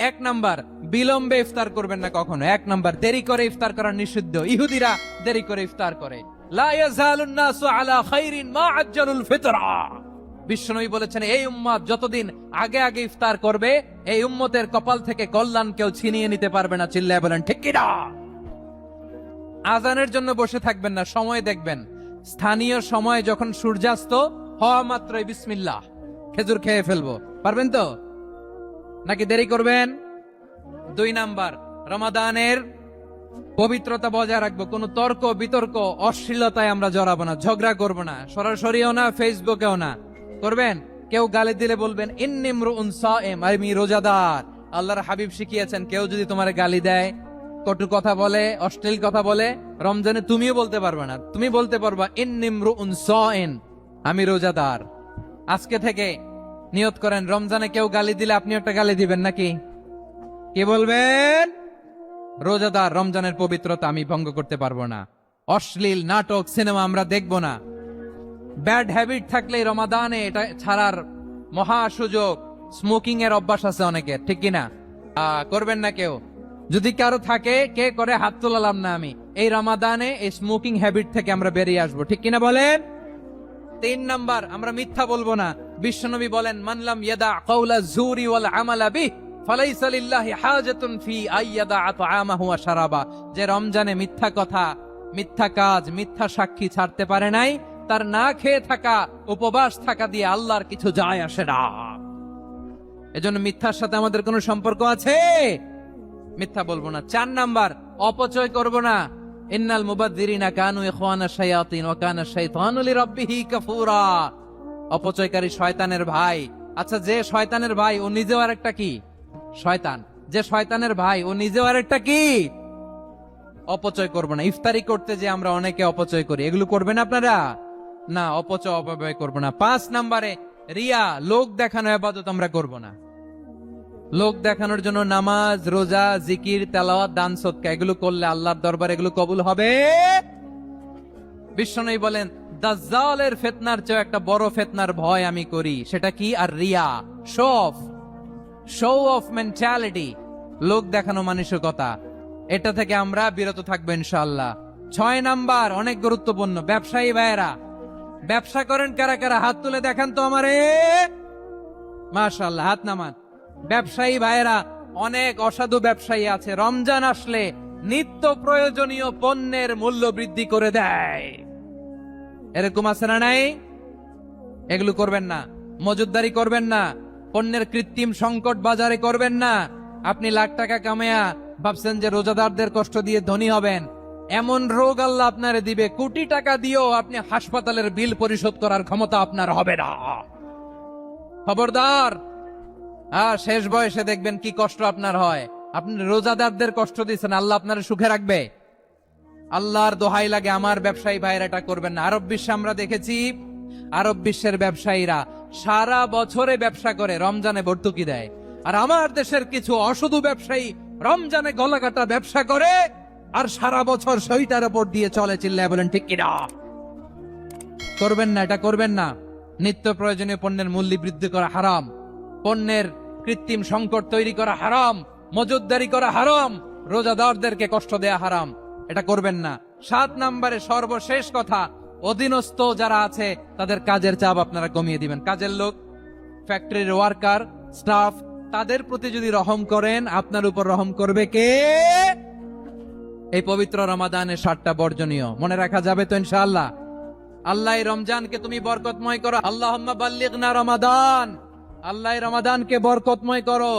এক নাম্বার, বিলম্বে ইফতার করবেন না কখনো। এক নাম্বার, দেরি করে ইফতার করা নিষিদ্ধ। ইহুদিরা দেরি করে ইফতার করে। লা ইয়াজালুন নাসু আলা খাইরিন মা আজ্জালুল ফিতরা। বিশ্বনবী বলেছেন, এই উম্মত যতদিন আগে আগে ইফতার করবে, এই উম্মতের কপাল থেকে কল্যাণ কেউ ছিনিয়ে নিতে পারবে না। চিল্লায় বলেন ঠিক কি না? আজানের জন্য বসে থাকবেন না, সময় দেখবেন। স্থানীয় সময় যখন সূর্যাস্ত হওয়া মাত্রই বিসমিল্লাহ, খেজুর খেয়ে ফেলবো। পারবেন তো নাকি দেরি করবেন? 2 নাম্বার, রমাদানের পবিত্রতা বজায় রাখবো। কোন তর্ক বিতর্ক অশ্লীলতায় আমরা জড়াবো না, ঝগড়া করবো না, সরাসরিও না, ফেসবুকেও না। করবেন? কেউ গালি দিলে বলবেন ইন্নিমরুউন সায়েম, আমি রোজাদার। আল্লাহর হাবিব শিখিয়েছেন, কেউ যদি তোমার গালি দেয়, কটু কথা বলে, অশ্লীল কথা বলে, রমজানে তুমিও বলতে পারবে না। তুমি বলতে পারবা ইন্নিমরুউন সায়েম, আমি রোজাদার। আজকে থেকে নিয়ত করেন, রমজানে কেউ গালি দিলে আপনি একটা গালি দিবেন নাকি? কি বলবেন? রোজাদার, রমজানের পবিত্রতা আমি ভঙ্গ করতে পারবো না। অশ্লীল নাটক সিনেমা আমরা দেখবো না। ব্যাড হ্যাবিট থাকলে রমাদানে এটা ছাড়ার মহা সুযোগ। স্মোকিং এর অভ্যাস আছে অনেকের, ঠিক কিনা? করবেন না কেউ? যদি কারো থাকে, কে করে হাত তোলালাম না আমি। এই রমাদানে এই স্মোকিং হ্যাবিট থেকে আমরা বেরিয়ে আসবো, ঠিক কিনা বলেন? 3 নাম্বার, আমরা মিথ্যা বলবো না। বিশ্বনবী বলেন, মানলাম ইয়াদা কাওলা যুরি ওয়াল আমালা বিহি ফালাইসা লিল্লাহি হাজাতুন ফি আইয়াদা আতআমাহু ওয়া শারাবা। যে রমজানে মিথ্যা কথা, মিথ্যা কাজ, মিথ্যা সাক্ষী ছাড়তে পারে নাই, তার না খেয়ে থাকা, উপবাস থাকা দিয়ে আল্লাহর কিছু যায় আসে না। এজন্য মিথ্যার সাথে আমাদের কোনো সম্পর্ক আছে? মিথ্যা বলবো না। 4 নাম্বার, অপচয় করব না। ইন্নাল মুবাযযিরিনা কানু ইখওয়ানাশ শায়াতিন ওয়া কানা শাইতানু লিরাব্বিহি কাফুরা। অপচয়কারী শয়তানের ভাই। আচ্ছা, যে শয়তানের ভাই ও নিজেও আরেকটা কি? শয়তান। যে শয়তানের ভাই ও নিজেও আরেকটা কি? অপচয় করব না। ইফতারি করতে যে আমরা অনেকে অপচয় করি, এগুলো করবেন আপনারা? না, অপচয় অপব্যয় করব না। 5 নাম্বারে, রিয়া, লোক দেখানো ইবাদত আমরা করব না। লোক দেখানোর জন্য নামাজ, রোজা, জিকির, তেলাওয়াত, দান, সদকা এগুলো করলে আল্লাহর দরবারে এগুলো কবুল হবে? বিশ্বনবী বলেন, দাজ্জালের ফিতনার চেয়ে একটা বড় ফিতনার ভয় আমি করি। সেটা কি? আর রিয়া, শো অফ মেন্টালিটি, লোক দেখানো মানসিকতা। এটা থেকে আমরা বিরত থাকবো ইনশাআল্লাহ। 6 নাম্বার, অনেক গুরুত্বপূর্ণ। ব্যবসায়ী ভাইয়েরা, ব্যবসা করেন কারা কারা? হাত তুলে দেখান তো আমারে। মাশাআল্লাহ, হাত নামান। ব্যবসায়ী ভাইয়েরা, অনেক অসাধু ব্যবসায়ী আছে, রমজান আসলে নিত্য প্রয়োজনীয় পণ্যের মূল্য বৃদ্ধি করে দেয়। এরকম আছে না নাই? এগুলো করবেন না। মজুদদারি করবেন না। পণ্যের কৃত্রিম সংকট বাজারে করবেন না। আপনি লাখ টাকা কামায়া ভাবছেন যে রোজাদারদের কষ্ট দিয়ে ধনী হবেন। এমন রোগ আল্লাহ আপনারে দিবে, কোটি টাকা দিয়েও আপনি হাসপাতালের বিল পরিশোধ করার ক্ষমতা আপনার হবে না। খবরদার। শেষ বয়সে দেখবেন কি কষ্ট আপনার হয়। আপনি রোজাদারদের কষ্ট দিচ্ছেন, আল্লাহ আপনার সুখে রাখবে? আল্লাহর দোহাই লাগে, আমার ব্যবসায়ী ভাইয়েরা এটা করবেন না। আরব বিশ্বে আমরা দেখেছি, আরব বিশ্বের ব্যবসায়ীরা সারা বছরে ব্যবসা করে, রমজানে ভর্তুকি দেয়। আর আমার দেশের কিছু অসাধু ব্যবসায়ী রমজানে গলাকাটা ব্যবসা করে আর সারা বছর সইটার উপর দিয়ে চলে। চিল্লায় বলেন ঠিক কিনা? করবেন না, এটা করবেন না। নিত্য প্রয়োজনীয় পণ্যের মূল্য বৃদ্ধি করা হারাম। পণ্যের কৃত্রিম সংকট তৈরি করা হারাম। মজুদদারি করা হারাম। রোজাদারদেরকে কষ্ট দেয়া হারাম। এটা করবেন না। 7 নাম্বারে, সর্বশেষ কথা, অধীনস্থ যারা আছে তাদের কাজের চাপ আপনারা কমিয়ে দিবেন। কাজের লোক, ফ্যাক্টরির ওয়ার্কার, স্টাফ, তাদের প্রতি যদি রহম করেন, আপনার উপর রহম করবে কে? এই পবিত্র রমাদানের 7টা বর্জনীয় মনে রাখা যাবে তো ইনশাআল্লাহ? আল্লাহ রমজানকে তুমি বরকতময় করো। আল্লাহুম্মা বাল্লিগনা রমাদান। আল্লাহ রমাদানকে বরকতময় করো।